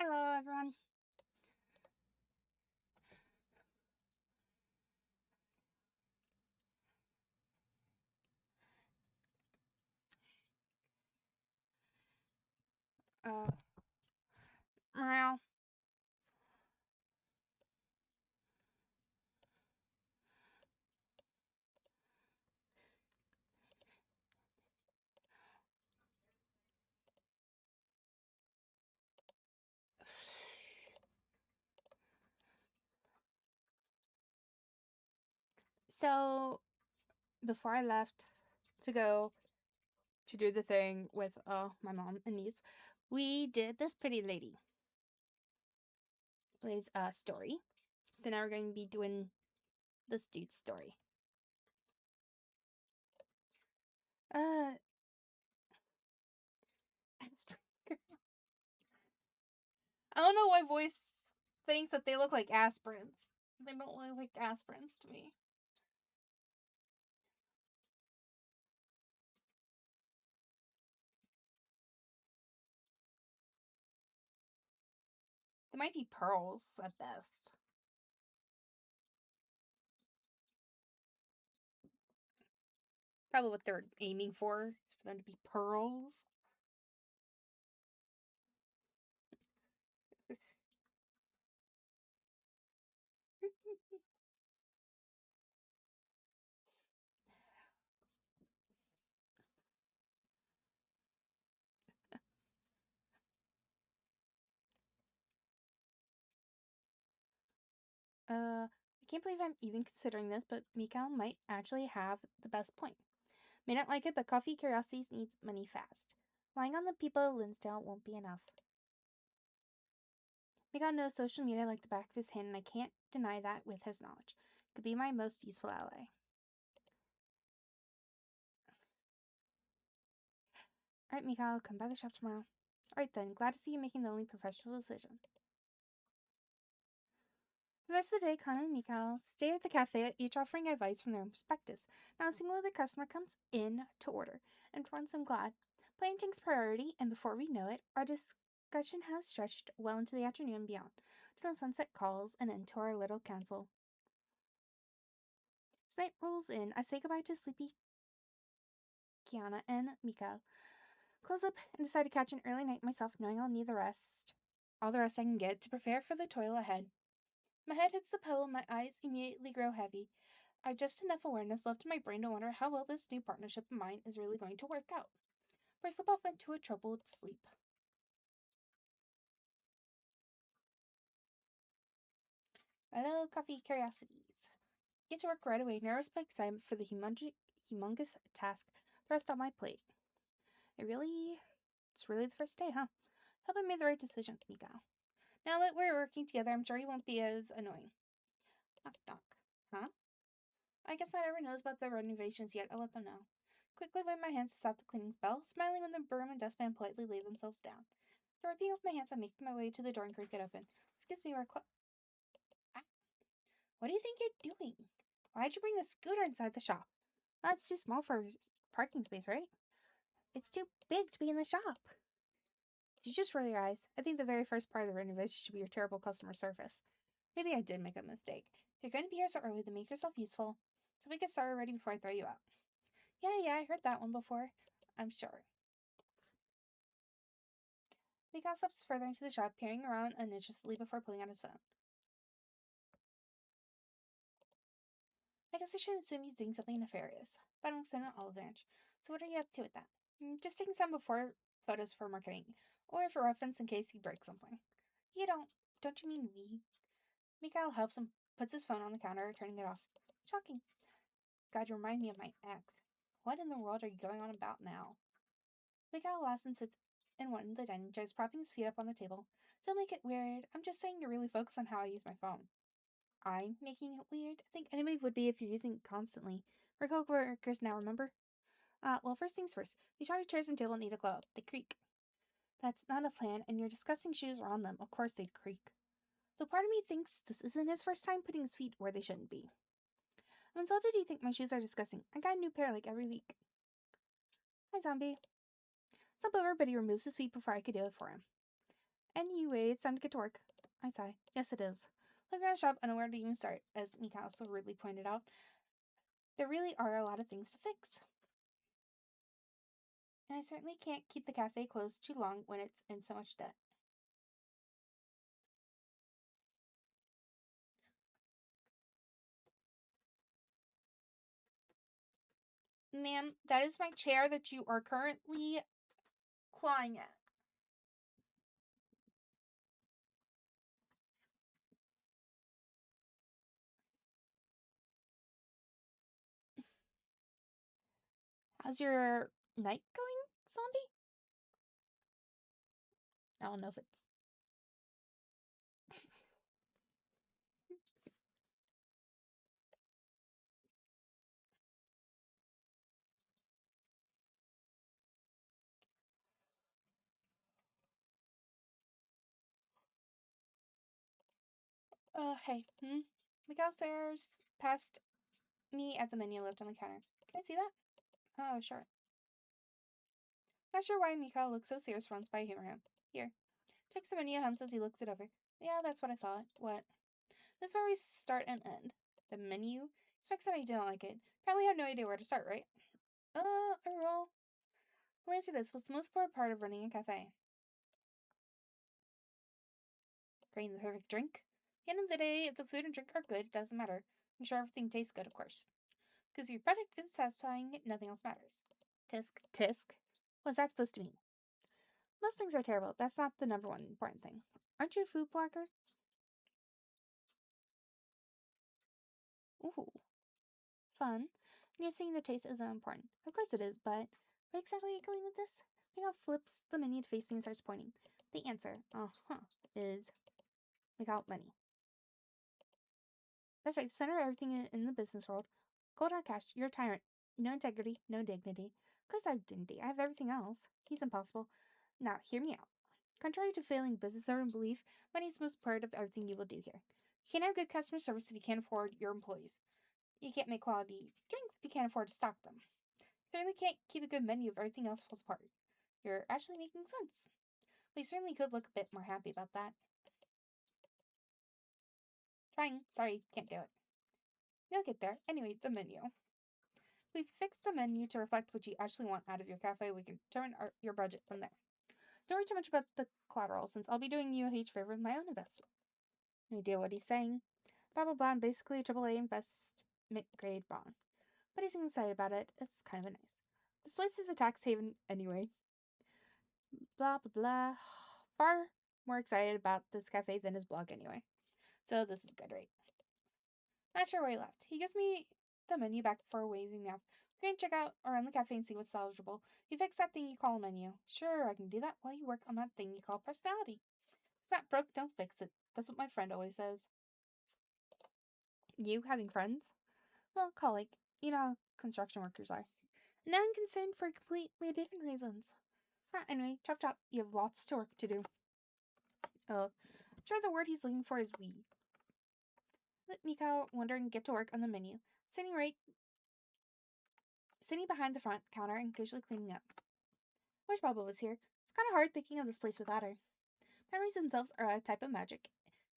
Hello, everyone. Uh, meow. So, before I left to go to do the thing with my mom and niece, we did this pretty lady's story. So now we're going to be doing this dude's story. Uh, I don't know why voice thinks that they look like aspirins. They don't look like aspirins to me. They might be pearls at best. Probably what they're aiming for is for them to be pearls. I can't believe I'm even considering this, but Mikhail might actually have the best point. May not like it, but coffee curiosities needs money fast. Lying on the people of Linsdale won't be enough. Mikhail knows social media like the back of his hand, and I can't deny that with his knowledge. Could be my most useful ally. Alright, Mikhail, come by the shop tomorrow. Alright then, glad to see you making the only professional decision. The rest of the day, Kana and Mikhail stay at the cafe, each offering advice from their own perspectives. Now a single other customer comes in to order, and for once I'm glad. Planning takes priority, and before we know it, our discussion has stretched well into the afternoon and beyond, till the sunset calls an end to our little council. As night rolls in, I say goodbye to sleepy Kiana and Mikhail. Close up and decide to catch an early night myself, knowing I'll need all the rest I can get to prepare for the toil ahead. My head hits the pillow, my eyes immediately grow heavy. I've just enough awareness left in my brain to wonder how well this new partnership of mine is really going to work out. For I slip off into a troubled sleep. Hello, coffee curiosities. Get to work right away, nervous by excitement for the humongous task thrust on my plate. It's really the first day, huh? Hope I made the right decision, Miko. Now that we're working together, I'm sure you won't be as annoying. Knock, knock. Huh? I guess not everyone knows about the renovations yet. I'll let them know. Quickly wipe my hands to stop the cleaning spell, smiling when the broom and dustpan politely lay themselves down. After wiping off my hands, I make my way to the door and creak it open. Excuse me, Ah, what do you think you're doing? Why'd you bring a scooter inside the shop? That's too small for parking space, right? It's too big to be in the shop. Did you just roll your eyes? I think the very first part of the renovation should be your terrible customer service. Maybe I did make a mistake. If you're going to be here so early, then make yourself useful, so we get started ready before I throw you out. Yeah, I heard that one before. I'm sure. Mikael steps further into the shop, peering around uninterestingly before pulling out his phone. I guess I shouldn't assume he's doing something nefarious, but I'm an olive branch. So what are you up to with that? Just taking some before photos for marketing, or for reference in case he breaks something. You don't you mean we? Mikael helps him, puts his phone on the counter, turning it off. Shocking. God, you remind me of my ex. What in the world are you going on about now? Mikael laughs and sits in one of the dining chairs, propping his feet up on the table. Don't make it weird. I'm just saying you're really focused on how I use my phone. I'm making it weird? I think anybody would be if you're using it constantly. We're co-workers now, remember? Well, first things first. These shoddy chairs and table need to glow up. They creak. That's not a plan, and your disgusting shoes are on them. Of course they'd creak. Though part of me thinks this isn't his first time putting his feet where they shouldn't be. I'm insulted you think my shoes are disgusting. I got a new pair like every week. Hi, zombie. Stop over, but he removes his feet before I could do it for him. Anyway, it's time to get to work. I sigh. Yes, it is. Looking around the shop, unaware to even start, as Mika so rudely pointed out, there really are a lot of things to fix. And I certainly can't keep the cafe closed too long when it's in so much debt. Ma'am, that is my chair that you are currently clawing at. How's your night going, zombie? I don't know if it's. Hey, Miguel stares past me at the menu left on the counter. Can I see that? Oh, sure. Not sure why Mikhail looks so serious once, but I humor him. Here. Takes the menu, hums as he looks it over. Yeah, that's what I thought. What? This is where we start and end. The menu? Expects that I don't like it. Probably have no idea where to start, right? I roll. I'll answer this. What's the most important part of running a cafe? Creating the perfect drink? At the end of the day, if the food and drink are good, it doesn't matter. Make sure everything tastes good, of course. Because if your product is satisfying, nothing else matters. Tisk, tisk. What's that supposed to mean? Most things are terrible. That's not the number one important thing. Aren't you a food blogger? Ooh, fun. And you're saying the taste isn't important. Of course it is, but what exactly are you going with this? Miguel flips the menu to face me and starts pointing. The answer, is Miguel money. That's right, the center of everything in the business world. Cold hard cash, you're a tyrant. No integrity, no dignity. Of course I have dignity. I have everything else. He's impossible. Now, hear me out. Contrary to failing business owner belief, money is the most part of everything you will do here. You can't have good customer service if you can't afford your employees. You can't make quality drinks if you can't afford to stock them. You certainly can't keep a good menu if everything else falls apart. You're actually making sense. But you certainly could look a bit more happy about that. Trying. Sorry, can't do it. You'll get there. Anyway, the menu. We've fixed the menu to reflect what you actually want out of your cafe. We can turn your budget from there. Don't worry too much about the collateral, since I'll be doing you a huge favor with my own investment. No idea what he's saying. Blah blah blah, and basically a AAA investment grade bond. But he's excited about it. It's kind of nice. This place is a tax haven anyway. Blah blah blah. Far more excited about this cafe than his blog anyway. So this is good, right? Not sure where he left. He gives me the menu back before waving me off. We're gonna check out around the cafe and see what's eligible. You fix that thing you call a menu. Sure, I can do that while you work on that thing you call personality. It's not broke, don't fix it. That's what my friend always says. You having friends? Well, colleague. You know how construction workers are. Now I'm concerned for completely different reasons. Anyway, chop chop, you have lots to work to do. I'm sure the word he's looking for is we. Let Mika wonder and get to work on the menu. Sitting behind the front counter and casually cleaning up. Wish Bubba was here. It's kind of hard thinking of this place without her. Memories themselves are a type of magic.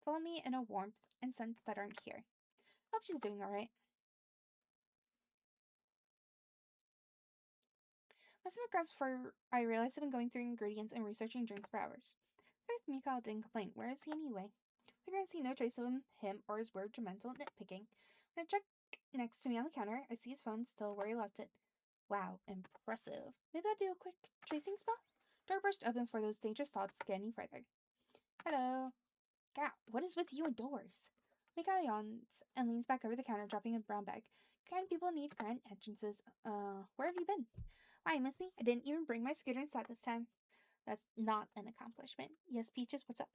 Follow me in a warmth and sense that aren't here. Hope she's doing alright. Must have been before I realized I've been going through ingredients and researching drinks for hours. Sorry if Mikhail didn't complain. Where is he anyway? I can see no trace of him or his weird judgmental nitpicking. When I check next to me on the counter, I see his phone still where he left it. Wow, impressive. Maybe I'll do a quick tracing spell? Door burst open for those dangerous thoughts get any further. Hello. God, what is with you and doors? Mikhail yawns and leans back over the counter, dropping a brown bag. Grand people need grand entrances. Where have you been? Why, you miss me? I didn't even bring my scooter inside this time. That's not an accomplishment. Yes, Peaches, what's up?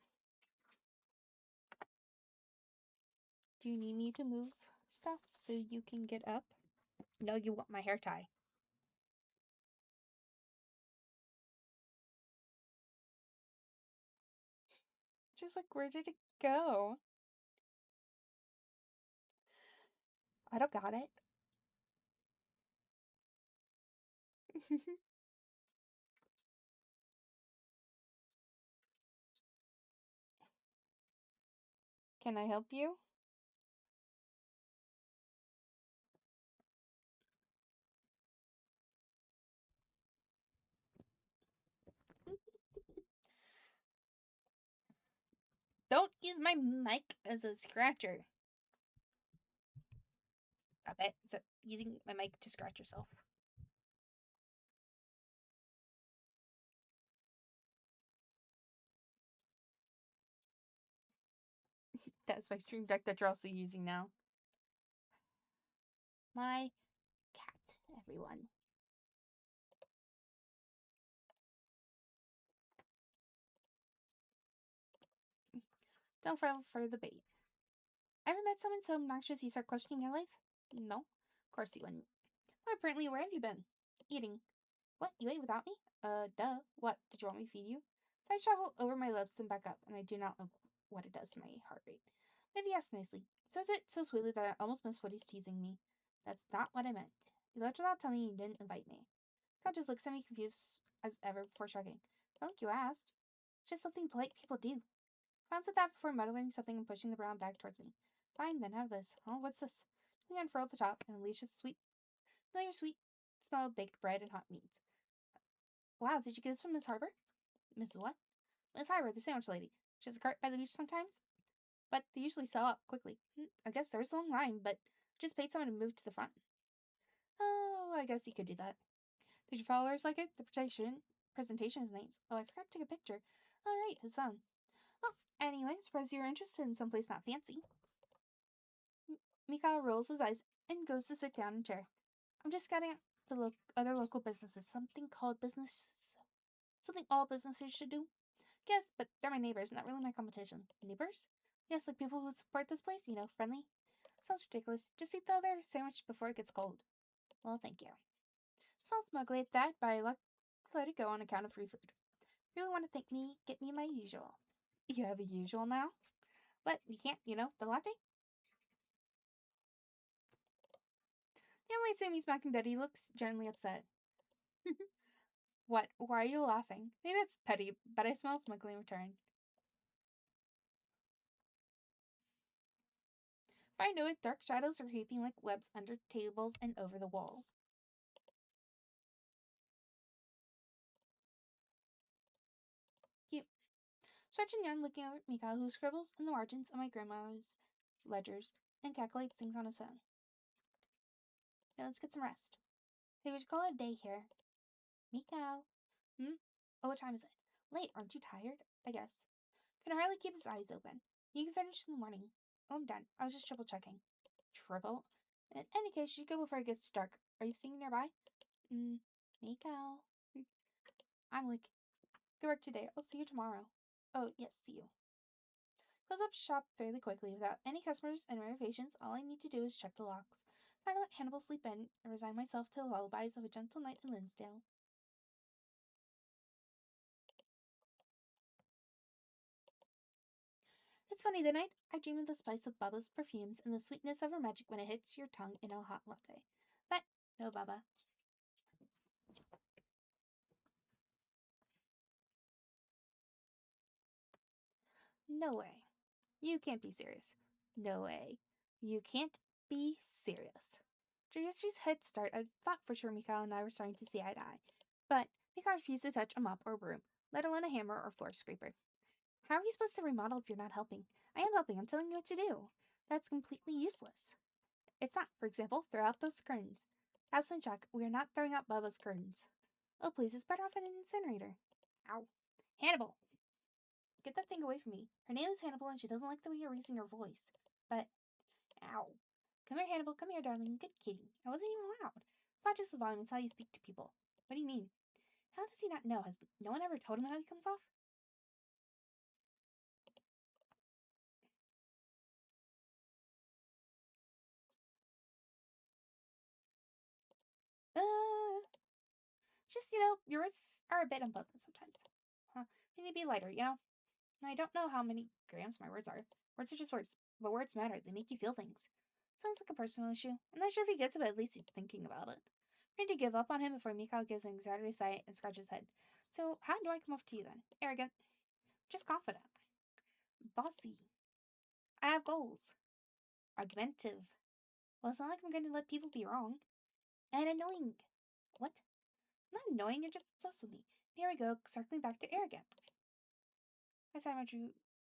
Do you need me to move stuff so you can get up? No, you want my hair tie. Just like, where did it go? I don't got it. Can I help you? Don't use my mic as a scratcher. Stop it. Stop using my mic to scratch yourself. That's my stream deck that you're also using now. My cat, everyone. Don't fall for the bait. Ever met someone so obnoxious you start questioning your life? No, of course you wouldn't. Well, apparently, where have you been? Eating. What? You ate without me? Duh. What? Did you want me to feed you? Sighs travel over my lips and back up, and I do not know what it does to my heart rate. Maybe asked nicely. Says it so sweetly that I almost miss what he's teasing me. That's not what I meant. He left without telling me he didn't invite me. Scott just looks at me confused as ever before shrugging. It's not like you asked. It's just something polite people do. Frowns at that before muttering something and pushing the brown bag towards me. Fine, then have this. Oh, what's this? We unfurled the top, and Alicia's familiar sweet smell of baked bread and hot meats. Wow, did you get this from Miss Harper? Miss what? Miss Harper, the sandwich lady. She has a cart by the beach sometimes, but they usually sell out quickly. I guess there's a long line, but just paid someone to move to the front. Oh, I guess you could do that. Did your followers like it? The presentation is nice. Oh, I forgot to take a picture. All right, it's fun. Well, anyway, surprised you're interested in someplace not fancy. Mikhail rolls his eyes and goes to sit down in a chair. I'm just scouting out the other local businesses. Something all businesses should do. Yes, but they're my neighbors, not really my competition. Neighbors? Yes, like people who support this place, friendly. Sounds ridiculous. Just eat the other sandwich before it gets cold. Well, thank you. Smells smugly at that, but I like to let it go on account of free food. Really want to thank me, get me my usual. You have a usual now? But you can't, the latte? The only time he's smacking Betty looks gently upset. What? Why are you laughing? Maybe it's petty, but I smell smugly in return. Before I know it, dark shadows are heaping like webs under tables and over the walls. Cute. Stretch and yawn looking over at Mika, who scribbles in the margins of my grandma's ledgers and calculates things on his phone. Now let's get some rest. Hey, would you call it a day here? Miko. Hmm? Oh, what time is it? Late, aren't you tired? I guess. Can hardly keep his eyes open. You can finish in the morning. Oh, I'm done. I was just triple checking. Triple? In any case, you should go before it gets dark. Are you staying nearby? Miko. I'm like, good work today. I'll see you tomorrow. Oh, yes, see you. Close up shop fairly quickly without any customers and renovations. All I need to do is check the locks. I let Hannibal sleep in and resign myself to the lullabies of a gentle night in Linsdale. It's funny, the night I dream of the spice of Baba's perfumes and the sweetness of her magic when it hits your tongue in a hot latte. But no, Baba. No way. You can't be serious. No way. You can't be serious. After yesterday's head start, I thought for sure Mikhail and I were starting to see eye to eye. But Mikhail refused to touch a mop or a broom, let alone a hammer or floor scraper. How are you supposed to remodel if you're not helping? I am helping. I'm telling you what to do. That's completely useless. It's not. For example, throw out those curtains. Aspen Chuck, we are not throwing out Bubba's curtains. Oh, please, it's better off in an incinerator. Ow. Hannibal! Get that thing away from me. Her name is Hannibal and she doesn't like the way you're raising your voice. But, ow. Come here, Hannibal. Come here, darling. Good kitty. I wasn't even loud. It's not just the volume, it's how you speak to people. What do you mean? How does he not know? Has no one ever told him how he comes off? Just, your words are a bit unpleasant sometimes. Huh. They need to be lighter, I don't know how many grams my words are. Words are just words, but words matter. They make you feel things. Sounds like a personal issue. I'm not sure if he gets it, but at least he's thinking about it. I'm ready to give up on him before Mikhail gives an exaggerated sigh and scratches his head. So, how do I come off to you then? Arrogant. Just confident. Bossy. I have goals. Argumentative. Well, it's not like I'm going to let people be wrong. And annoying. What? Not annoying, you're just obsessed with me. Here we go, circling back to air again. I said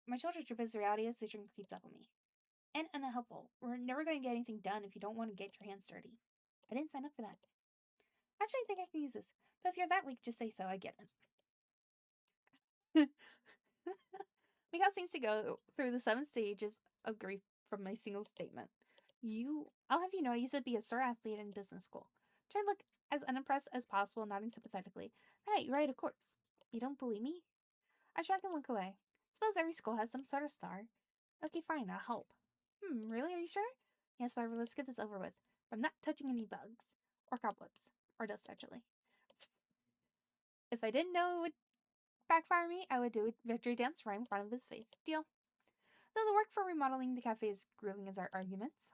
my shoulders droop as the reality of the situation creeps up on me. And unhelpful. We're never going to get anything done if you don't want to get your hands dirty. I didn't sign up for that. Actually, I think I can use this. But if you're that weak, just say so. I get it. Mikhail seems to go through the 7 stages of grief from my single statement. I'll have you know, I used to be a star athlete in business school. Try to look as unimpressed as possible, nodding sympathetically. Right, of course. You don't believe me? I shrug and look away. Suppose every school has some sort of star. Okay, fine, I'll help. Really? Are you sure? Yes, whatever, let's get this over with. I'm not touching any bugs. Or cobwebs. Or dust, actually. If I didn't know it would backfire me, I would do a victory dance right in front of his face. Deal. Though the work for remodeling the cafe is grueling as our arguments.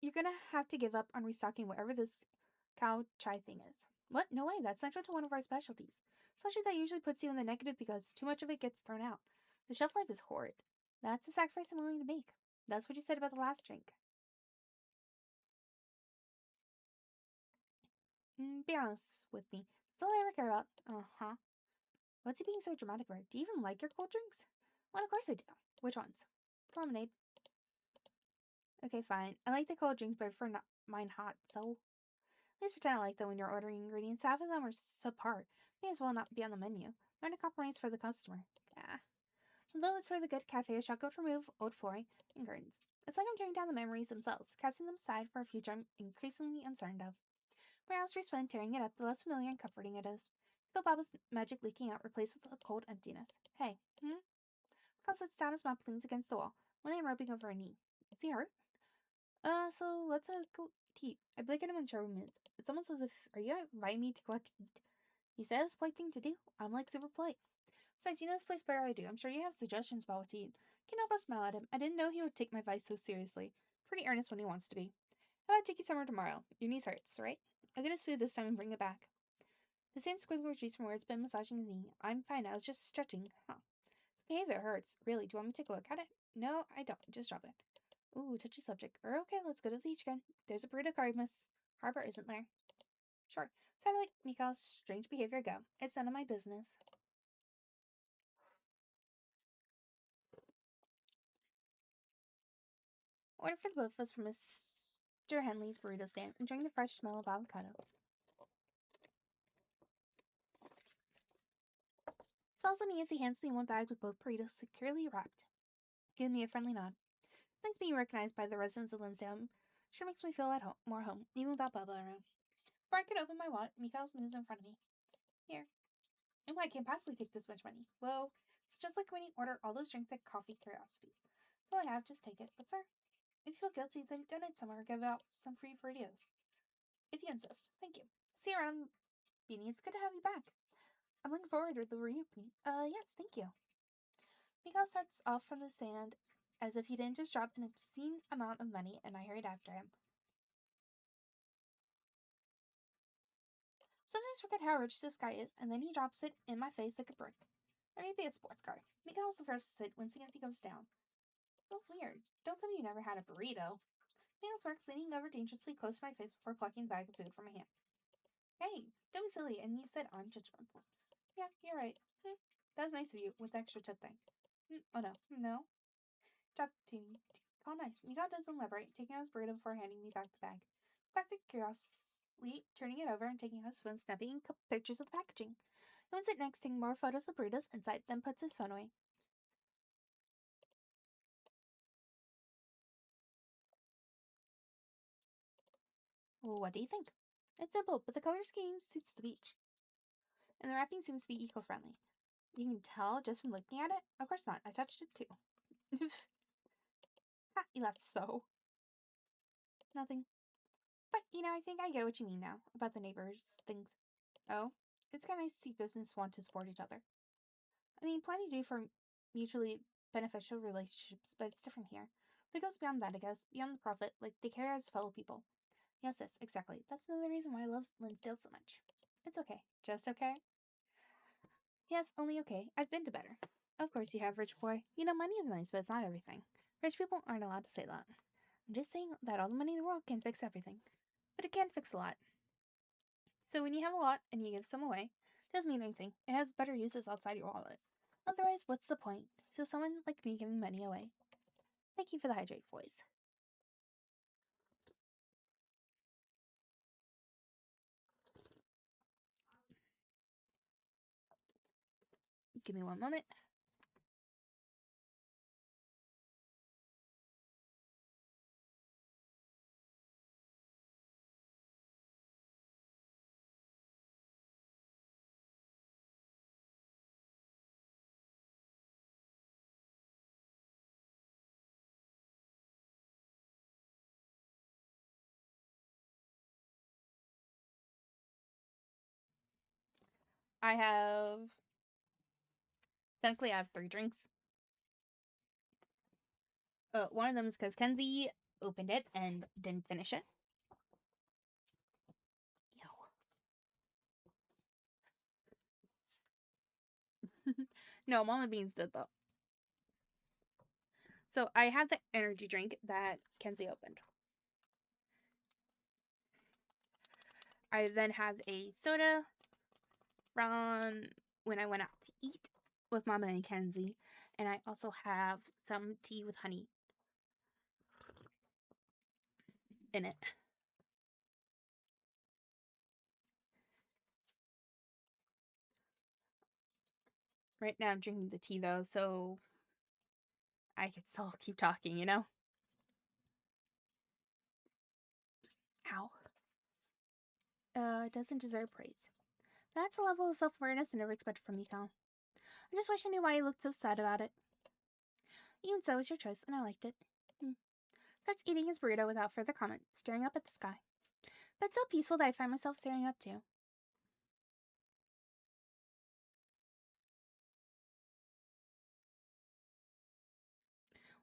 You're gonna have to give up on restocking whatever this cow chai thing is. What? No way, that's central to one of our specialties. Especially that usually puts you in the negative because too much of it gets thrown out. The shelf life is horrid. That's a sacrifice I'm willing to make. That's what you said about the last drink. Be honest with me. That's all I ever care about. Uh-huh. What's he being so dramatic for? Do you even like your cold drinks? Well, of course I do. Which ones? Lemonade. Okay, fine. I like the cold drinks, but I prefer not mine hot, so... At least pretend I like them when you're ordering ingredients. Half of them are subpar. May as well not be on the menu. Learn to compromise for the customer. Ah. Although it's for the good cafe, I shall go to remove old flooring and curtains. It's like I'm tearing down the memories themselves, casting them aside for a future I'm increasingly uncertain of. Perhaps we spend tearing it up, the less familiar and comforting it is. Feel Baba's magic leaking out, replaced with a cold emptiness. Hey, Kyle sits down his mouth leans against the wall, one hand rubbing over a knee. Is he hurt? So let's go eat. I blink at him unsure what minutes. It's almost as if, are you inviting me to go out to eat? You said it's a polite thing to do. I'm like super polite. Besides, you know this place better than I do. I'm sure you have suggestions about what to eat. Can't help but smile at him. I didn't know he would take my advice so seriously. Pretty earnest when he wants to be. How about I take you somewhere tomorrow? Your knees hurts, right? I'll get his food this time and bring it back. The same squiggle retreats from where it's been massaging his knee. I'm fine. I was just stretching. Huh. It's okay if it hurts. Really, do you want me to take a look at it? No, I don't. Just drop it. Ooh, touchy subject. Okay, let's go to the beach again. There's a burrito card, Miss Harper, isn't there? Sure. So I let Mika's strange behavior go. It's none of my business. Order for the both of us from Mr. Henley's burrito stand, enjoying the fresh smell of avocado. Smiles at me as he hands me one bag with both burritos securely wrapped, giving me a friendly nod. Thanks being recognized by the residents of Lansdowne sure makes me feel at home, more home, even without Bubba around. Before I could open my wallet, Mikael moves in front of me. Here. Oh, I can't possibly take this much money. Whoa. It's just like when you order all those drinks at Coffee Curiosity. Well, I have, just take it. But, sir, if you feel guilty, then donate some or give out some free burritos. If you insist. Thank you. See you around, Beanie. It's good to have you back. I'm looking forward to the reopening. Yes, thank you. Mikael starts off from the sand as if he didn't just drop an obscene amount of money, and I hurried after him. Sometimes forget how rich this guy is, and then he drops it in my face like a brick. Or maybe a sports car. Mikael's the first to sit, wincing as he goes down. Feels weird. Don't tell me you never had a burrito. Mikael smirks, leaning over dangerously close to my face before plucking the bag of food from my hand. Hey, don't be silly, and you said I'm judgmental. Yeah, you're right. That was nice of you, with the extra tip thing. Oh no. No? Talk to me. Call nice. Mikael doesn't elaborate, taking out his burrito before handing me back the bag. Back to curiously, turning it over and taking out his phone, snapping a couple pictures of the packaging. He wants it next, taking more photos of burritos inside, then puts his phone away. Well, what do you think? It's simple, but the color scheme suits the beach. And the wrapping seems to be eco-friendly. You can tell just from looking at it? Of course not. I touched it too. Ha, you laughed so. Nothing. But, I think I get what you mean now about the neighbors things. Oh, it's kind of nice to see business want to support each other. I mean, plenty do for mutually beneficial relationships, but it's different here. It goes beyond that, I guess, beyond the profit, like they care as fellow people. Yes, exactly. That's another reason why I love Linsdale so much. It's okay. Just okay? Yes, only okay. I've been to better. Of course you have, rich boy. You know, money is nice, but it's not everything. Rich people aren't allowed to say that. I'm just saying that all the money in the world can't fix everything. But it can fix a lot. So when you have a lot and you give some away, it doesn't mean anything. It has better uses outside your wallet. Otherwise, what's the point? So someone like me giving money away. Thank you for the hydrate voice. Give me one moment. I have technically I have 3 drinks. One of them is because Kenzie opened it and didn't finish it. No, Mama Beans did though. So I have the energy drink that Kenzie opened. I then have a soda from when I went out to eat with Mama and Kenzie. And I also have some tea with honey in it. Right now I'm drinking the tea though, so I could still keep talking, you know? Ow. Doesn't deserve praise. That's a level of self-awareness I never expected from Mikal. I just wish I knew why he looked so sad about it. Even so, it was your choice, and I liked it. Hmm. Starts eating his burrito without further comment, staring up at the sky. But so peaceful that I find myself staring up too.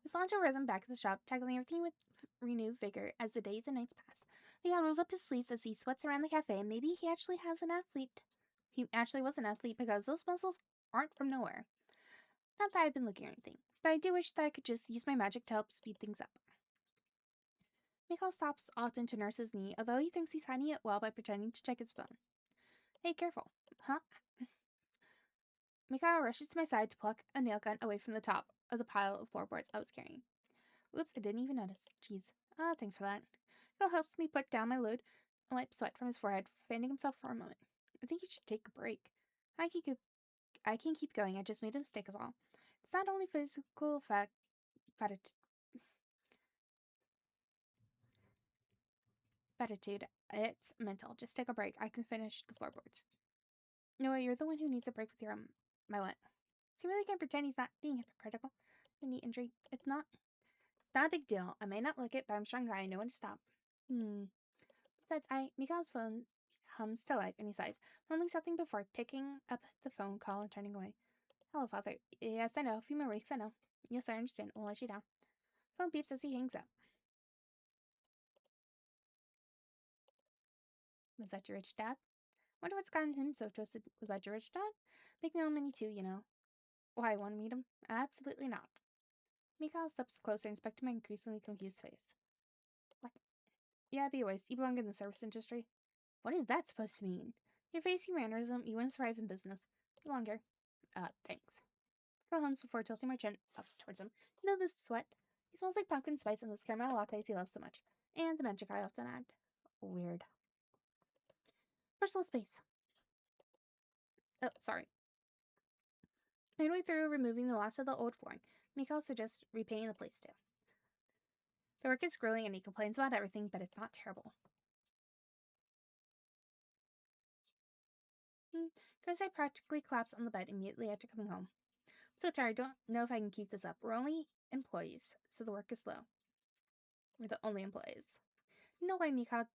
We fall into a rhythm back at the shop, tackling everything with renewed vigor as the days and nights pass. Mikal rolls up his sleeves as he sweats around the cafe, and maybe he actually has an athlete. He actually was an athlete because those muscles aren't from nowhere. Not that I've been looking or anything, but I do wish that I could just use my magic to help speed things up. Mikhail stops often to nurse his knee, although he thinks he's hiding it well by pretending to check his phone. Hey, careful. Huh? Mikhail rushes to my side to pluck a nail gun away from the top of the pile of floorboards I was carrying. Oops, I didn't even notice. Jeez. Thanks for that. Mikhail helps me put down my load and wipe sweat from his forehead, fanning himself for a moment. I think you should take a break. I can keep going. I just made a mistake is all. It's not only physical attitude, it's mental. Just take a break. I can finish the floorboards. No, you're the one who needs a break with your my what? So he really can't pretend he's not being hypocritical. A knee injury. It's not a big deal. I may not look it, but I'm a strong guy. I know when to stop. Besides, Miguel's phone hums to life and he sighs, mumbling something before picking up the phone call and turning away. Hello, father. Yes, I know. A few more weeks, I know. Yes, I understand. We'll let you down. Phone beeps as he hangs up. Was that your rich dad? Wonder what's gotten him so twisted. Was that your rich dad? Big meal mini too, you know. Why, want to meet him? Absolutely not. Mikhail steps closer, inspecting my increasingly confused face. What? Yeah, be a waste. You belong in the service industry. What is that supposed to mean? Your facing mannerism, you wouldn't thrive in business. Longer. Thanks. Mikhail hums before tilting my chin up towards him. You know this sweat? He smells like pumpkin spice and those caramel lattes he loves so much. And the magic I often add. Weird. Personal space. Oh, sorry. Midway through removing the last of the old flooring, Mikhail suggests repainting the place too. The work is grueling and he complains about everything, but it's not terrible. Because I practically collapsed on the bed immediately after coming home. I'm so tired, I don't know if I can keep this up. We're only employees, so the work is slow. We're the only employees. No way Mikhail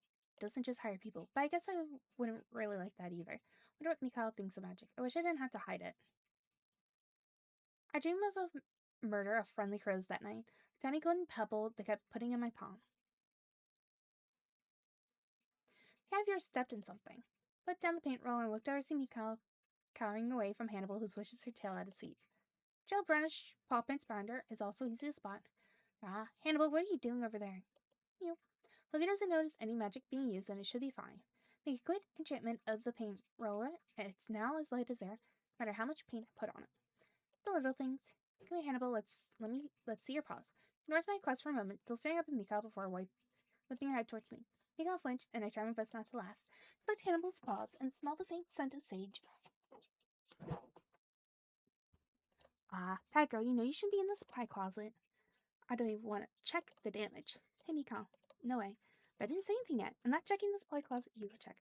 doesn't just hire people, but I guess I wouldn't really like that either. I wonder what Mikhail thinks of magic. I wish I didn't have to hide it. I dreamed of a murder of friendly crows that night. A tiny golden pebble they kept putting in my palm. Have you stepped in something? Put down the paint roller and looked over to see Mikhail cowering away from Hannibal, who swishes her tail at his feet. Gel brownish paw prints behind her is also easy to spot. Ah, Hannibal, what are you doing over there? You. Well, if he doesn't notice any magic being used, then it should be fine. Make a quick enchantment of the paint roller, and it's now as light as air, no matter how much paint I put on it. The little things. Come here, Hannibal. Let's see your paws. Ignores my request for a moment, still staring up at Mikhail before whipping her head towards me. Mikhail flinched, and I tried my best not to laugh. Inspect Hannibal's paws and smell the faint scent of sage. Ah, bad girl, you know you shouldn't be in the supply closet. I don't even want to check the damage. Hey, Mikhail. No way. But I didn't say anything yet. I'm not checking the supply closet. You go check.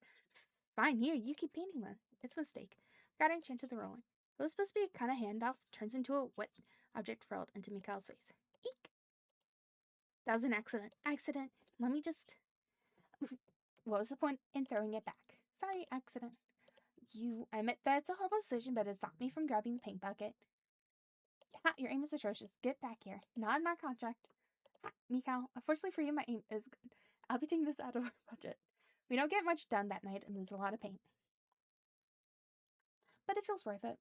Fine, here, you keep painting then. It's a mistake. Got enchanted the rolling. It was supposed to be a kind of handoff, turns into a wet object furled into Mikhail's face. Eek! That was an accident. Accident. Let me just. What was the point in throwing it back? Sorry, accident. I admit that it's a horrible decision, but it stopped me from grabbing the paint bucket. Ha, your aim is atrocious. Get back here. Not in our contract. Ha, Mikhail, unfortunately for you, my aim is good. I'll be taking this out of our budget. We don't get much done that night and lose a lot of paint. But it feels worth it.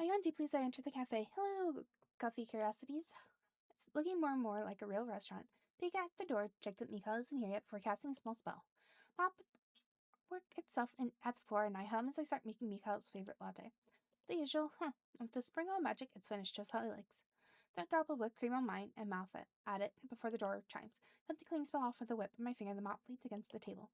I yawned deeply as I entered the cafe. Hello, coffee curiosities. It's looking more and more like a real restaurant. Peek at the door, check that Mikhail isn't here yet before casting a small spell. Mop work itself in at the floor, and I hum as I start making Mikhail's favorite latte. The usual, with the sprinkle of magic, it's finished just how he likes. Don't drop a whipped cream on mine and mouth it at it before the door chimes. Cut the clean spell off with a whip, and my finger the mop leads against the table.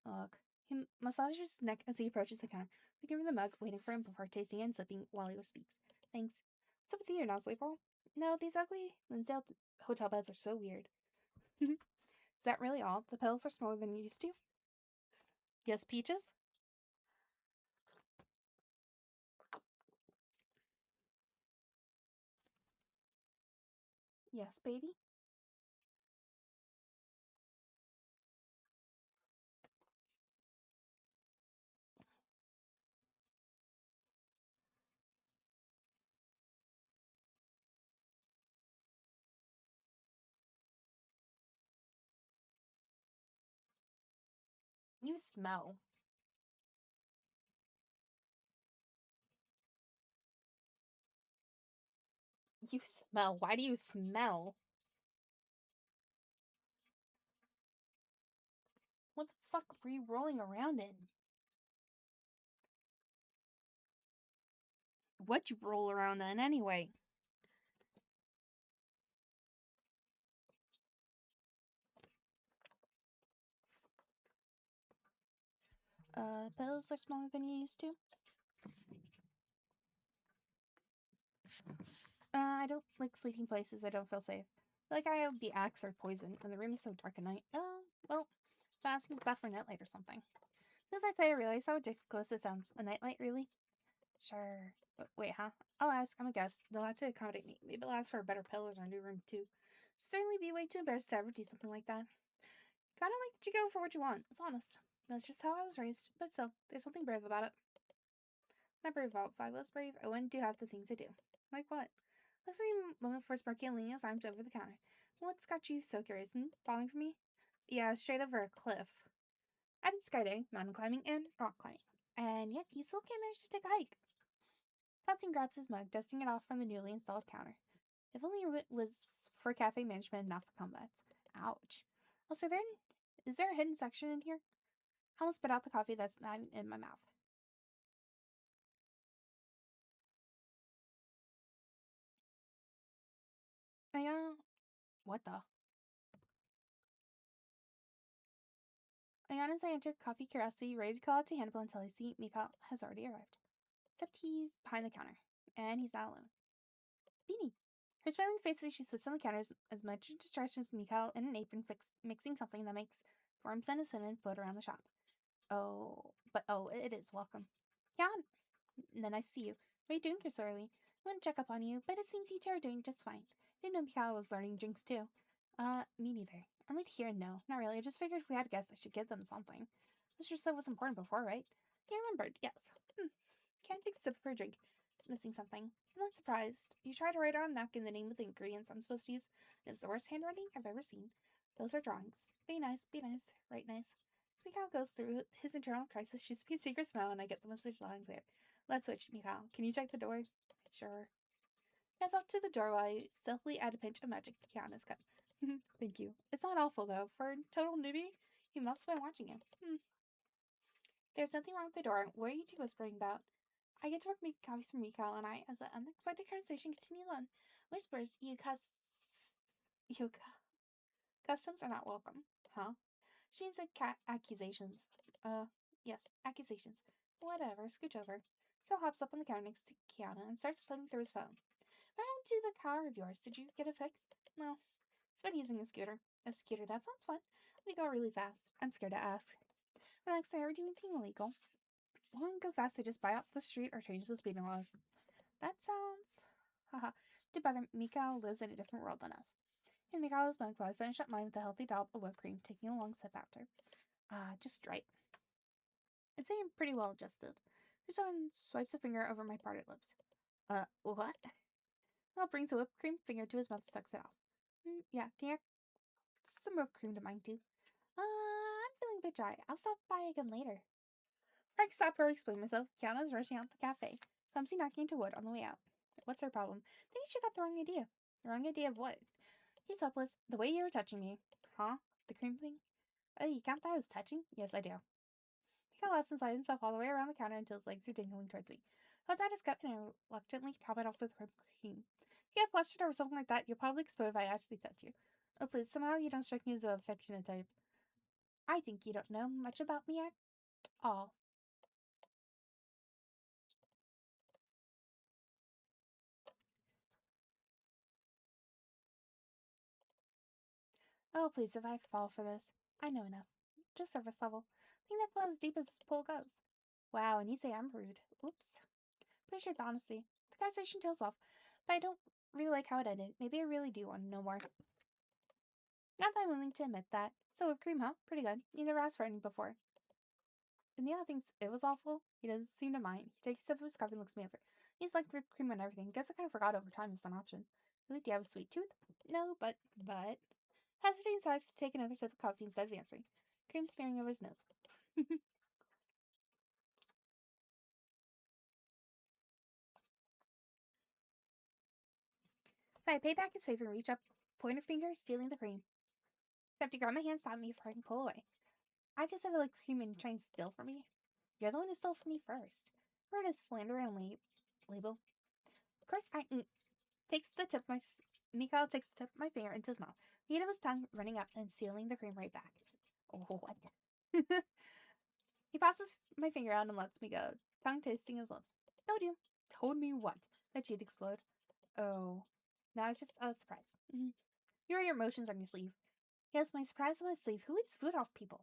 Ugh. He massages his neck as he approaches the counter, looking for the mug, waiting for him before tasting and sipping while he speaks. Thanks. What's up with you? You're not sleeping? No, these ugly Linsdale hotel beds are so weird. Is that really all? The pillows are smaller than you used to? Yes, Peaches? Yes, baby? You smell. You smell. Why do you smell? What the fuck were you rolling around in? What'd you roll around in anyway? Pillows are smaller than you used to? I don't like sleeping places I don't feel safe. Like I have the axe or poison, and the room is so dark at night. Oh, well, I'm asking that for a nightlight or something. As I say, I realize how ridiculous it sounds. A nightlight, really? Sure. Wait, huh? I'll ask. I'm a guest. They'll have to accommodate me. Maybe they'll ask for a better pillow in our new room, too. Certainly be way too embarrassed to ever do something like that. Kinda like that you go for what you want. It's honest. That's just how I was raised. But still, there's something brave about it. Not brave about. If I was brave, I wouldn't do half the things I do. Like what? Looks like a moment before Sparky and leaning his arms over the counter. What's got you so curious? Falling for me? Yeah, straight over a cliff. I did skydiving, mountain climbing, and rock climbing. And yet, you still can't manage to take a hike. Felton grabs his mug, dusting it off from the newly installed counter. If only it was for cafe management, not for combats. Ouch. Also, is there a hidden section in here? I almost spit out the coffee that's not in my mouth. I, what the? I honestly entered Coffee Curiosity, ready to call out to Hannibal until I see Mikhail has already arrived. Except he's behind the counter, and he's not alone. Beanie. Her smiling face as she sits on the counter is as much a distraction as Mikhail in an apron mixing something that makes worms and a cinnamon float around the shop. It is welcome. Yeah, and then I see you. What are you doing here so early? I want to check up on you, but it seems you two are doing just fine. Didn't know Mikhail was learning drinks too. Me neither. I'm right here and no, not really. I just figured if we had guests, I should give them something. This just said was important before, right? You remembered, yes. Can't take a sip of her drink. It's missing something. I'm not surprised. You tried to write on a napkin the name of the ingredients I'm supposed to use, and it was the worst handwriting I've ever seen. Those are drawings. Be nice, right nice. As Mikhail goes through his internal crisis, shoots me a secret smile, and I get the message loud and clear. Let's switch, Mikhail. Can you check the door? Sure. Heads off to the door while I stealthily add a pinch of magic to Kiana's cup. Thank you. It's not awful, though. For a total newbie, he must have been watching you. There's nothing wrong with the door. What are you two whispering about? I get to work making copies for Mikhail and I as the unexpected conversation continues on. Whispers, customs are not welcome. Huh? She means like accusations. Yes, accusations. Whatever, scooch over. Phil hops up on the counter next to Kiana and starts flipping through his phone. What happened to the car of yours? Did you get it fixed? No. He's been using a scooter. A scooter, that sounds fun. We go really fast. I'm scared to ask. Relax, I already do anything illegal. Won't go fast, I just buy up the street or change the speeding laws. That sounds... Haha. Too bad Mikhail lives in a different world than us. And Mikhail's mug while I finish up mine with a healthy dollop of whipped cream, taking a long sip after. Just right. I'd say I'm pretty well adjusted. Someone swipes a finger over my parted lips. What? Al brings a whipped cream finger to his mouth and sucks it off. Yeah, can you add some whipped cream to mine too? I'm feeling a bit dry. I'll stop by again later. Before I can stop or explain myself, Kiana's rushing out the cafe, clumsy knocking into wood on the way out. What's her problem? I think she got the wrong idea. The wrong idea of what? He's helpless. The way you were touching me. Huh? The cream thing? Oh, you count that as touching? Yes, I do. Mikhail laughs and slides himself all the way around the counter until his legs are dangling towards me. Holds out his cup and I reluctantly top it off with whipped cream. If you have flushed it or something like that, you'll probably explode if I actually touch you. Oh, please, somehow you don't strike me as a affectionate type. I think you don't know much about me at all. Oh, please, if I fall for this. I know enough. Just surface level. I think that's about as deep as this pool goes. Wow, and you say I'm rude. Oops. Appreciate the honesty. The conversation tails off, but I don't really like how it ended. Maybe I really do want to know more. Not that I'm willing to admit that. So whipped cream, huh? Pretty good. You never asked for any before. Emil thinks it was awful. He doesn't seem to mind. He takes a sip of his coffee and looks me over. He's like whipped cream and everything. Guess I kind of forgot over time it's an option. Really, do you have a sweet tooth? No, but... Hesitating decides to take another sip of coffee instead of answering. Cream smearing over his nose. So I pay back his favor and reach up, pointer finger, stealing the cream. Except he grabbed my hand, stopped me before I can pull away. I just said I like cream and trying to steal from me. You're the one who stole from me first. Word is slander and label. Of course, takes the tip of my Mikhail takes the tip of my finger into his mouth, the heat of his tongue running up and sealing the cream right back. Oh, what? He passes my finger out and lets me go, tongue tasting his lips. Told you. Told me what? That she'd explode. Oh. No, it's just a surprise. You wear your emotions on your sleeve. Yes, my surprise on my sleeve. Who eats food off people?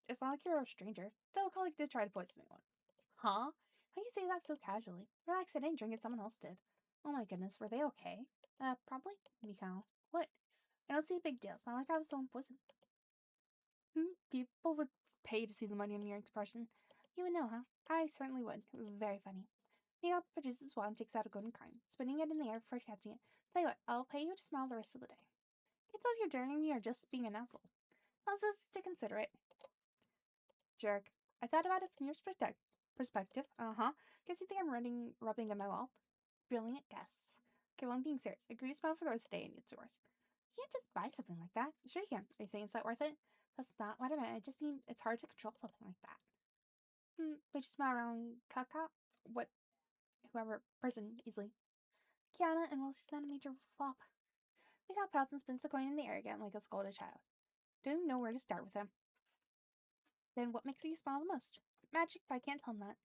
It's not like you're a stranger. Though a colleague did try to poison me once. Huh? How can you say that so casually? Relax, I didn't drink it, someone else did. Oh my goodness, were they okay? Probably. Mikhail. What? I don't see a big deal. It's not like I was the one poisoned. People would pay to see the money in your expression. You would know, huh? I certainly would. Very funny. Mikhail produces one and takes out a golden coin, spinning it in the air before catching it. Tell you what, I'll pay you to smile the rest of the day. Can't tell if you're daring me or just being an asshole. How's this to consider it? Jerk. I thought about it from your perspective. Uh-huh. Guess you think I'm rubbing in my wall? Brilliant guess. Okay, well, I'm being serious. Agree to smile for the rest of the day and it's yours. You can't just buy something like that. Sure you can. Are you saying it's not worth it? That's not what I meant. I just mean it's hard to control something like that. But you smile around Kaka? What? Whoever person easily. Kiana, and well, she's not a major flop. Mikhail pouts and spins the coin in the air again like a scolded child. Don't know where to start with him. Then what makes you smile the most? Magic, but I can't tell him that.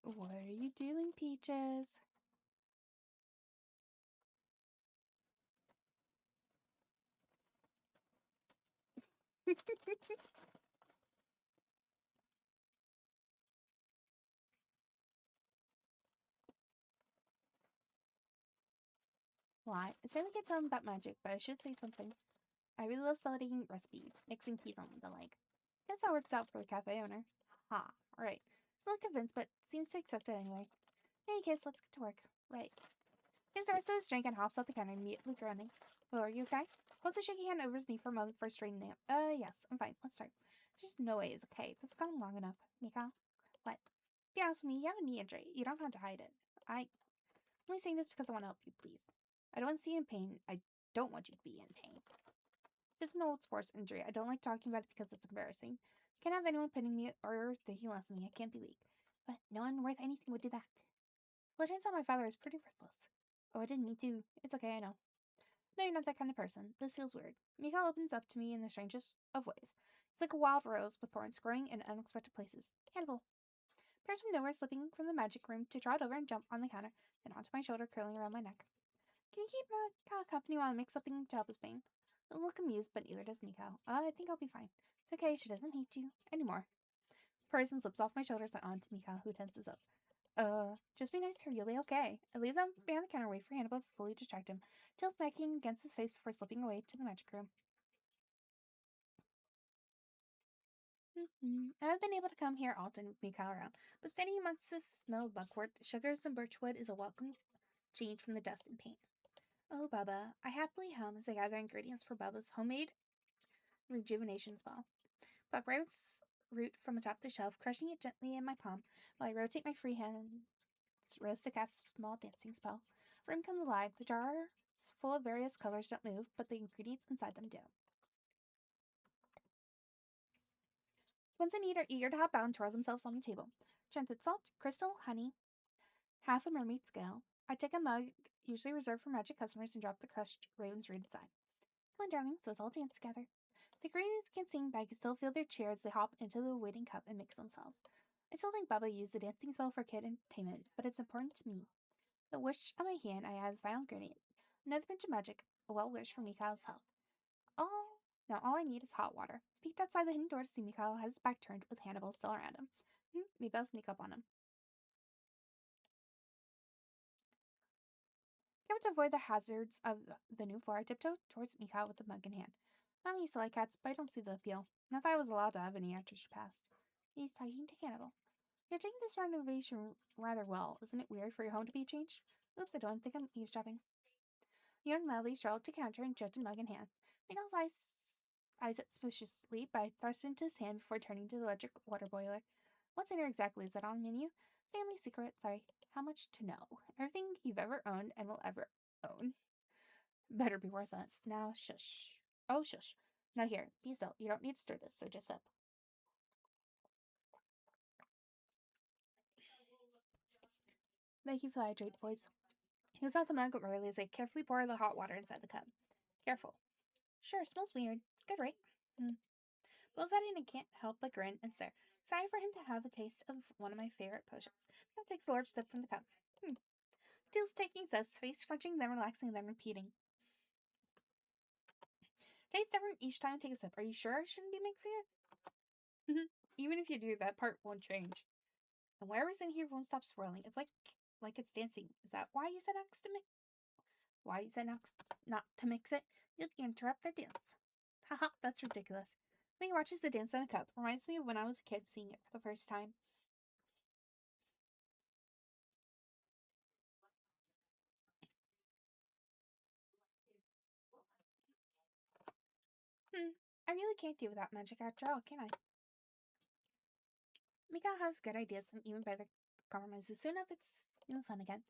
What are you doing, Peaches? Why? I certainly can't tell him about magic, but I should say something. I really love studying recipe, mixing peas on the like. Guess that works out for the cafe owner. Ha, right. Still not convinced, but seems to accept it anyway. Hey, kiss, let's get to work. Right. He starts his drink and hops off the counter, immediately groaning. Oh, are you okay? Holds a shaky hand over his knee for a moment before straightening it. Yes, I'm fine. Let's start. There's no way it's okay. That's gone long enough. Mika? What? Be honest with me, you have a knee injury. You don't have to hide it. I'm only saying this because I want to help you, please. I don't want to see you in pain. I don't want you to be in pain. Just an old sports injury. I don't like talking about it because it's embarrassing. Can't have anyone pitting me or thinking less of me. I can't be weak. But no one worth anything would do that. Well, it turns out my father is pretty worthless. Oh, I didn't mean to. It's okay, I know. No, you're not that kind of person. This feels weird. Mikhail opens up to me in the strangest of ways. It's like a wild rose with thorns growing in unexpected places. Hannibal appears from nowhere, slipping from the magic room to trot over and jump on the counter, then onto my shoulder, curling around my neck. Can you keep Mikhail company while I make something to help his pain? I look amused, but neither does Mikhail. I think I'll be fine. It's okay, she doesn't hate you anymore. Person slips off my shoulders and onto Mikhail, who tenses up. Just be nice to her, you'll be okay. I leave them behind the counter, wait for Hannibal to fully distract him, till smacking against his face before slipping away to the magic room. I've been able to come here often with Mikhail around, but standing amongst the smell of buckwort, sugars, and birchwood is a welcome change from the dust and paint. Oh, Baba, I happily hum as I gather ingredients for Baba's homemade rejuvenation spell. Pluck rabbit's root from atop the shelf, crushing it gently in my palm while I rotate my free hand rose to cast a small dancing spell. Room comes alive. The jars full of various colors don't move, but the ingredients inside them do. Ones I need are eager to hop out and twirl themselves on the table. Enchanted salt, crystal, honey, half a mermaid scale. I take a mug, usually reserved for magic customers, and drop the crushed raven's root inside. Come on, darlings, let's all dance together. The ingredients can't sing, but I can still feel their cheer as they hop into the waiting cup and mix themselves. I still think Baba used the dancing spell for kid entertainment, but it's important to me. The wish of my hand, I add the final ingredient. Another pinch of magic, a well wish for Mikhail's health. Oh, now all I need is hot water. Peeked outside the hidden door to see Mikhail has his back turned with Hannibal still around him. Maybe I'll sneak up on him. Careful to avoid the hazards of the new floor, I tiptoe towards Mikhail with the mug in hand. I'm used to like cats, but I don't see the appeal. Not that I was allowed to have any after she passed. He's talking to Hannibal. You're taking this renovation rather well. Isn't it weird for your home to be changed? Oops, I don't think I'm eavesdropping. Young Lally strolled to counter and jerked a mug in hand. Miguel's eyes it suspiciously, but I thrust into his hand before turning to the electric water boiler. What's in here exactly? Is that on the menu? Family secret. Sorry. How much to know? Everything you've ever owned and will ever own. Better be worth it. Now, shush. Oh, shush. Now here, be still. You don't need to stir this, so just sip. Thank you for the hydrate, boys. He was out the mug early as I carefully pour the hot water inside the cup. Careful. Sure, smells weird. Good, right? Bill's at it and can't help but grin and stare. Excited for him to have a taste of one of my favorite potions. Bill takes a large sip from the cup. Steals taking sips, face scrunching, then relaxing, then repeating. Tastes different each time I take a sip. Are you sure I shouldn't be mixing it? Even if you do, that part won't change. And whatever's in here won't stop swirling. It's like it's dancing. Is that why you said next to me? Why you said next not to mix it? You'll interrupt their dance. Haha, that's ridiculous. When he watches the dance on a cup, reminds me of when I was a kid seeing it for the first time. I really can't do without magic after all, can I? Mika has good ideas and even better compromises. Soon enough, it's even fun again.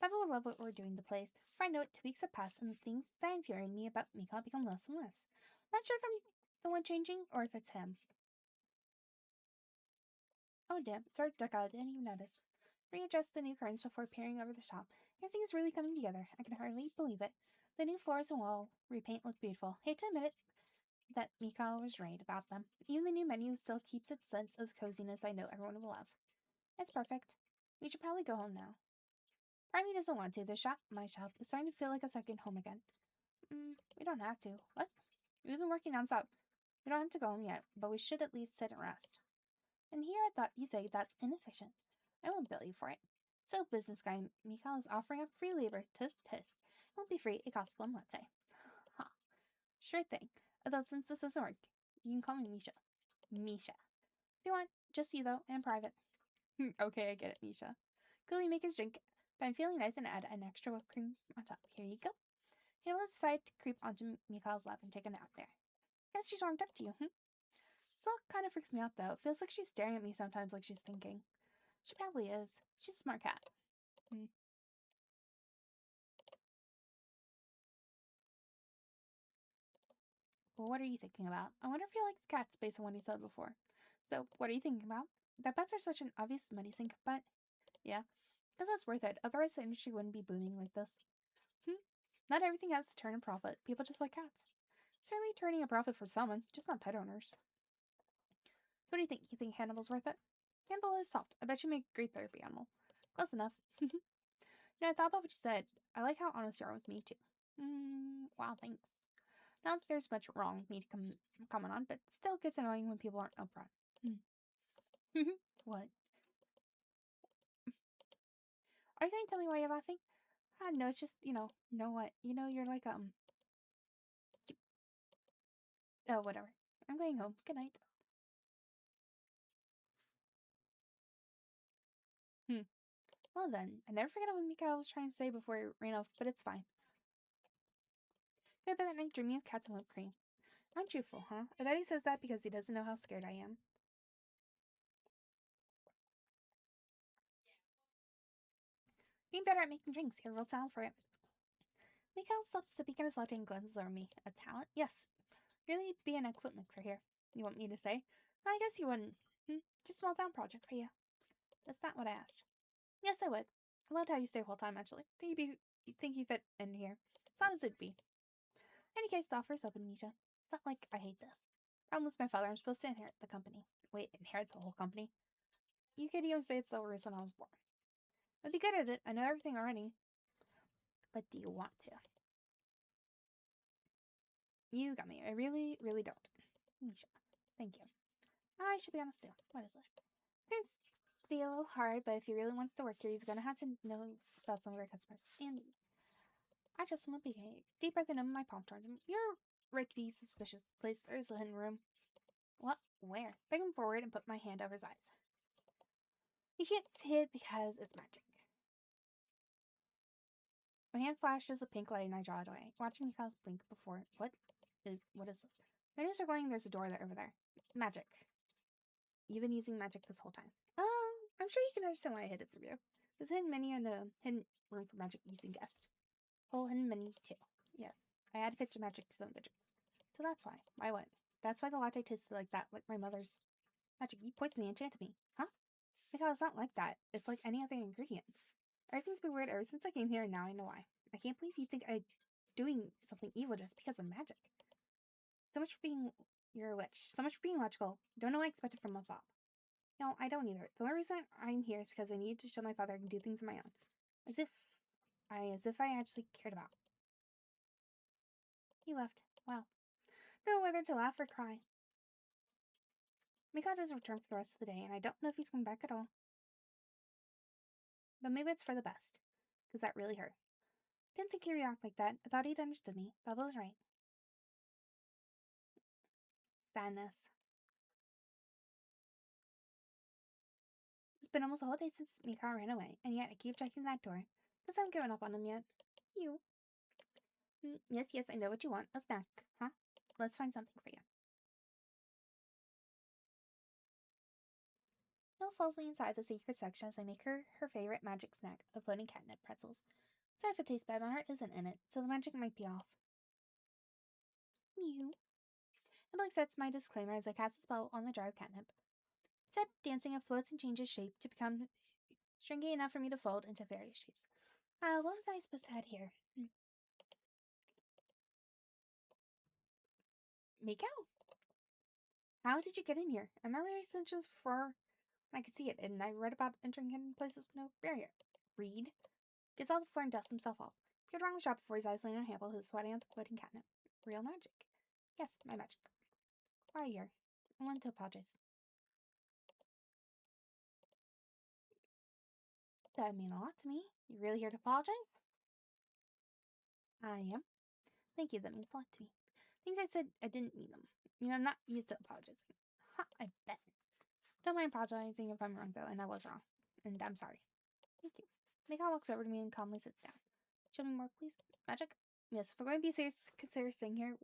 Papa will love what we're doing to the place. Before I know it, 2 weeks have passed and the things that infuriate me about Mika become less and less. Not sure if I'm the one changing or if it's him. Oh damn, sorry to duck out, I didn't even notice. Readjust the new curtains before peering over the shop. Everything is really coming together. I can hardly believe it. The new floors and wall repaint look beautiful. Hate to admit it, that Mika was right about them. Even the new menu still keeps its sense of coziness I know everyone will love. It's perfect. We should probably go home now. Part of me doesn't want to. My shop, is starting to feel like a second home again. We don't have to. What? We've been working nonstop. We don't have to go home yet, but we should at least sit and rest. And here I thought you say that's inefficient. I won't bill you for it. So, business guy, Mikhail is offering up free labor. Tisk tisk. It won't be free. It costs one latte. Huh. Sure thing. Although since this doesn't work, you can call me Misha. Misha. If you want, just you though, in private. Okay, I get it, Misha. Coolly make his drink, but I'm feeling nice and add an extra whipped cream on top. Here you go. Hannibal decided to creep onto Mikhail's lap and take a nap there. Guess she's warmed up to you, Still kind of freaks me out though. It feels like she's staring at me sometimes like she's thinking. She probably is. She's a smart cat. Well, what are you thinking about? I wonder if you like cats based on what he said before. So, what are you thinking about? That bets are such an obvious money sink, but yeah, because that's worth it. Otherwise, the industry wouldn't be booming like this. Not everything has to turn a profit. People just like cats. Certainly turning a profit for someone, just not pet owners. So, what do you think? You think Hannibal's worth it? Hannibal is soft. I bet you make a great therapy animal. Close enough. I thought about what you said. I like how honest you are with me, too. Wow, thanks. Not that there's much wrong with me to comment on, but still gets annoying when people aren't upfront. What? Are you going to tell me why you're laughing? No, it's just, know what? You're like, oh, whatever. I'm going home. Good night. Well then, I never forget what Mika was trying to say before he ran off, but it's fine. Good bet that night dreaming of cats and whipped cream. Untruthful, huh? I bet he says that because he doesn't know how scared I am. Being better at making drinks, here, real talent for it. Mikael stops the beacon his latte and glances over me. A talent? Yes. Really be an excellent mixer here. You want me to say? I guess you wouldn't. Just a small town project for you. That's not what I asked. Yes, I would. I loved how you stay full time, actually. Think you fit in here. As long as it'd be. Any case, the offer's open, Misha. It's not like I hate this. Problem with my father, I'm supposed to inherit the company. Wait, inherit the whole company? You could even say it's the reason I was born. I'd be good at it. I know everything already. But do you want to? You got me. I really, really don't. Misha, thank you. I should be honest too. What is it? It's be a little hard, but if he really wants to work here, he's gonna have to know about some of our customers. And I just want to be deep breath in my palm towards him. You're right to be suspicious. Place there's a hidden room. What? Where? Bring him forward and put my hand over his eyes. He can't see it because it's magic. My hand flashes a pink light and I draw it away, watching Mikhail's blink before. What is this? My nose are glowing. There's a door there over there. Magic. You've been using magic this whole time. I'm sure you can understand why I hid it from you. There's a hidden menu and a hidden room for magic using guests. Whole hidden menu too. Yes. I add a pitch of magic to some of the drinks. So that's why. Why what? That's why the latte tasted like that, like my mother's. Magic, you poisoned me, enchanted me. Huh? Mikhail, it's not like that. It's like any other ingredient. Everything's been weird ever since I came here, and now I know why. I can't believe you think I'm doing something evil just because of magic. So much for being you're a witch. So much for being logical. Don't know what I expected from a fob. No, I don't either. The only reason I'm here is because I need to show my father I can do things on my own. As if I actually cared about. He left. Wow. Don't know whether to laugh or cry. Mika doesn't return for the rest of the day, and I don't know if he's coming back at all. But maybe it's for the best. Because that really hurt. Didn't think he'd react like that. I thought he'd understood me. Bubba was right. Sadness. It's been almost a whole day since Mika ran away, and yet I keep checking that door. Because I haven't given up on him yet. You. Yes, I know what you want. A snack. Huh? Let's find something for you. Hill follows me inside the secret section as I make her favorite magic snack of floating catnip pretzels. So if it tastes bad, my heart isn't in it, so the magic might be off. Mew. The book accepts my disclaimer as I cast a spell on the jar of catnip. Set dancing, it floats and changes shape to become stringy enough for me to fold into various shapes. What was I supposed to add here? Make out? How did you get in here? I remember your intentions before I could see it, and I read about entering hidden places with no barrier. Read? Gets off the floor and dusts himself off. Peered around the shop before his eyes landed on Hannibal, who's sweating on the floating catnip. Real magic. Yes, my magic. Why are you here? I wanted to apologize. That'd mean a lot to me. You really here to apologize? I am. Thank you, that means a lot to me. Things I said, I didn't mean them. I'm not used to apologizing. Ha, I bet. Don't mind apologizing if I'm wrong, though, and I was wrong. And I'm sorry. Thank you. Mikhail walks over to me and calmly sits down. Show me more, please. Magic? Yes, if we're going to be serious, consider staying here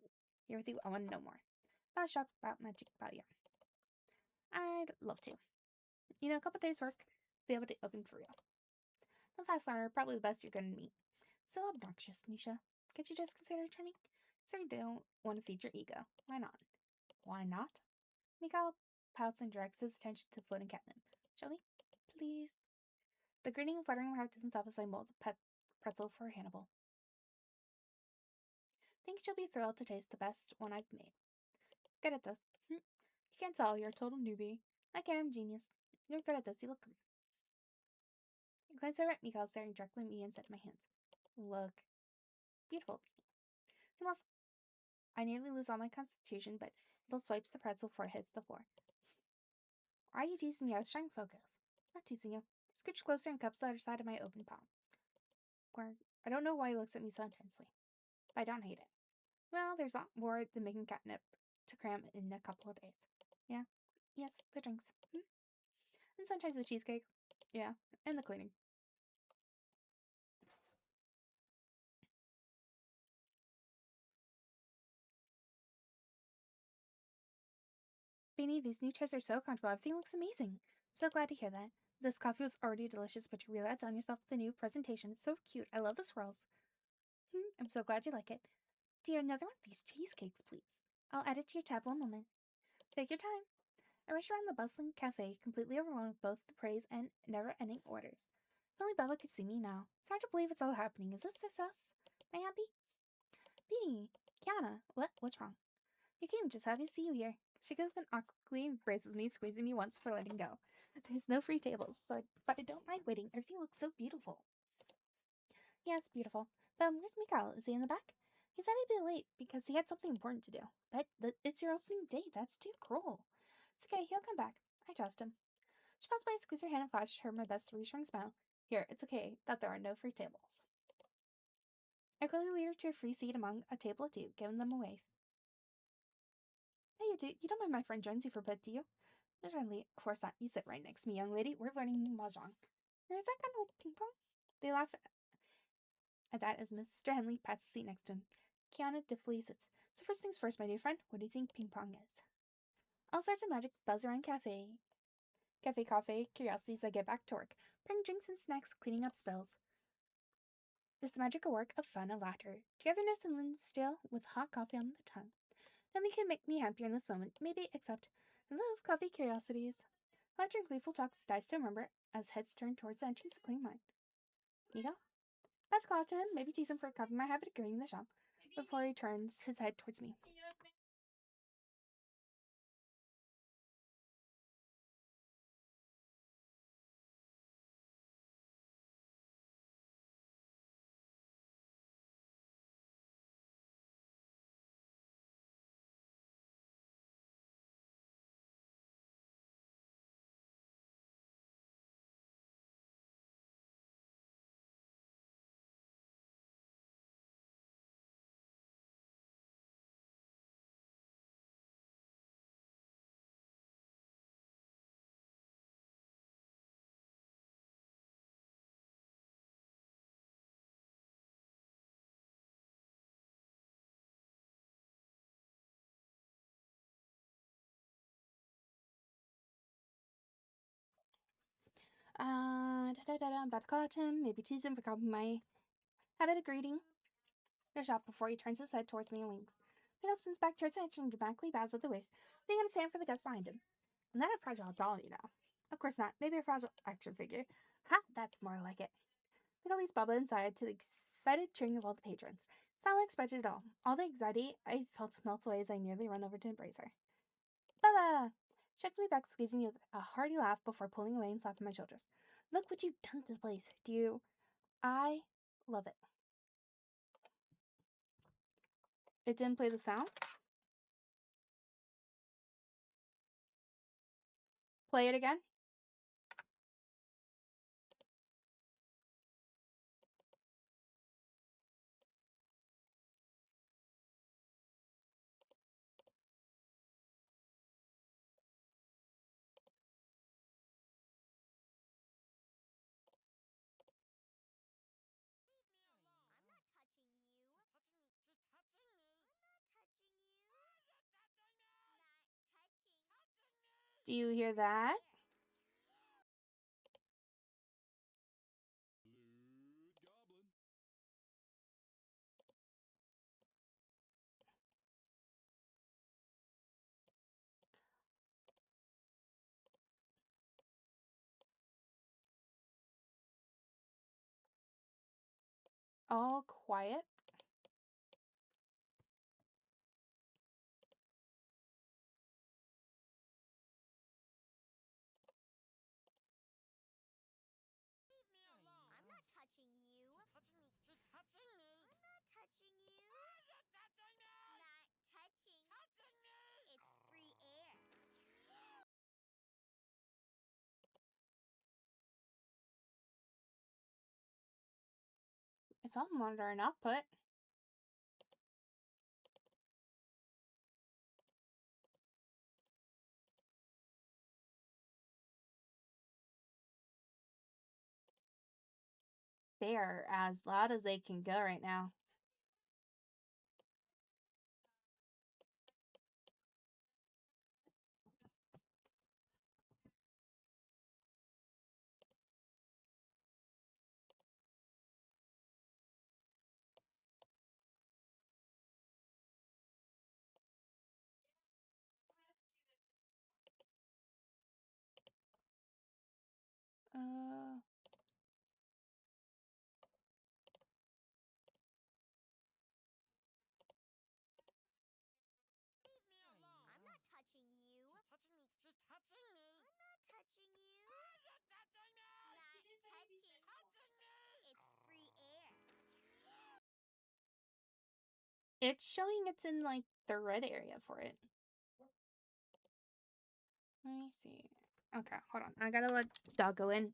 with you, I want to know more. About shop, about magic, about you. I'd love to. A couple days' work, be able to open for real. A fast learner, probably the best you're going to meet. So obnoxious, Misha. Can't you just consider charming? Sorry, don't want to feed your ego. Why not? Why not? Mikhail pouts and directs his attention to floating catnip. Shall we? Please. The grinning and fluttering heart doesn't stop as I mold the pretzel for Hannibal. Think she'll be thrilled to taste the best one I've made. Good at this. You can't tell, you're a total newbie. I can't, I'm genius. You're good at this, you look great. I glance over at Mikhail, staring directly at me instead of my hands. Look. Beautiful. Meanwhile, I nearly lose all my constitution, but Bill swipes the pretzel before it hits the floor. Why are you teasing me? I was trying to focus. Not teasing you. Scooch closer and cups the other side of my open palm. I don't know why he looks at me so intensely. But I don't hate it. Well, there's a lot more than making catnip to cram in a couple of days. Yeah. Yes, the drinks. And sometimes the cheesecake. Yeah, and the cleaning. Beanie, these new chairs are so comfortable. Everything looks amazing. So glad to hear that. This coffee was already delicious, but you really outdone yourself with the new presentation. It's so cute. I love the swirls. I'm so glad you like it. Dear, another one of these cheesecakes, please. I'll add it to your tab one moment. Take your time. I rush around the bustling cafe, completely overwhelmed with both the praise and never-ending orders. If only Bella could see me now. It's hard to believe it's all happening. Is this success? Am I happy? Beanie, Kiana, what's wrong? You came, just happy to see you here. She goes and awkwardly embraces me, squeezing me once before letting go. There's no free tables, but I don't mind waiting. Everything looks so beautiful. Yes, beautiful. But where's Mikhail? Is he in the back? He said he'd be late because he had something important to do. But it's your opening date. That's too cruel. It's okay. He'll come back. I trust him. She passed by, squeezed her hand, and flashed her my best reassuring smile. Here, it's okay that there are no free tables. I quickly lead her to a free seat among a table of two, giving them a wave. Hey, you don't mind my friend Jonesy for a bit, do you? Miss Renly, of course not. You sit right next to me, young lady. We're learning mahjong. Or is that kind of like ping pong? They laugh at that as Mr. Henley pats the seat next to him. Kiana deftly sits. So first things first, my dear friend, what do you think ping pong is? All sorts of magic buzz around cafe curiosities. I get back to work, bring drinks and snacks, cleaning up spills. This magical work of fun and laughter, togetherness and Linsdale with hot coffee on the tongue. Nothing can make me happier in this moment, maybe except I love coffee curiosities. Laughter and gleeful talk dies to remember as heads turn towards the entrance to clean mine. Nico? Let's call out to him, maybe tease him for copying my habit of greeting the shop, before he turns his head towards me. I'm about to call out to him, maybe tease him for copying my habit of greeting the shop before he turns his head towards me and winks. Miguel spins back towards the entrance and dramatically bows at the waist, leaving a stand for the guests behind him. I'm not a fragile doll, you know. Of course not. Maybe a fragile action figure. Ha! That's more like it. Miguel leads Bubba inside to the excited cheering of all the patrons. It's not what I expected at all. All the anxiety I felt melts away as I nearly run over to embrace her. Bella! She hugs me back, squeezing me with a hearty laugh before pulling away and slapping my shoulders. Look what you've done to the place. Do you? I love it. It didn't play the sound? Play it again? Do you hear that? All quiet. It's all monitor and output. They are as loud as they can go right now. Uh, it's showing it's in like the red area for it. Let me see. Okay, hold on. I gotta let dog go in.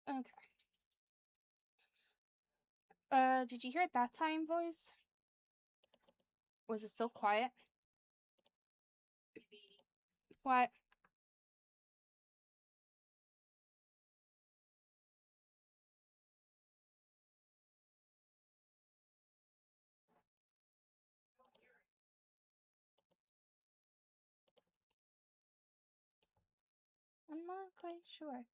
Okay. Did you hear it that time, boys? Was it still quiet? What? I'm not quite sure.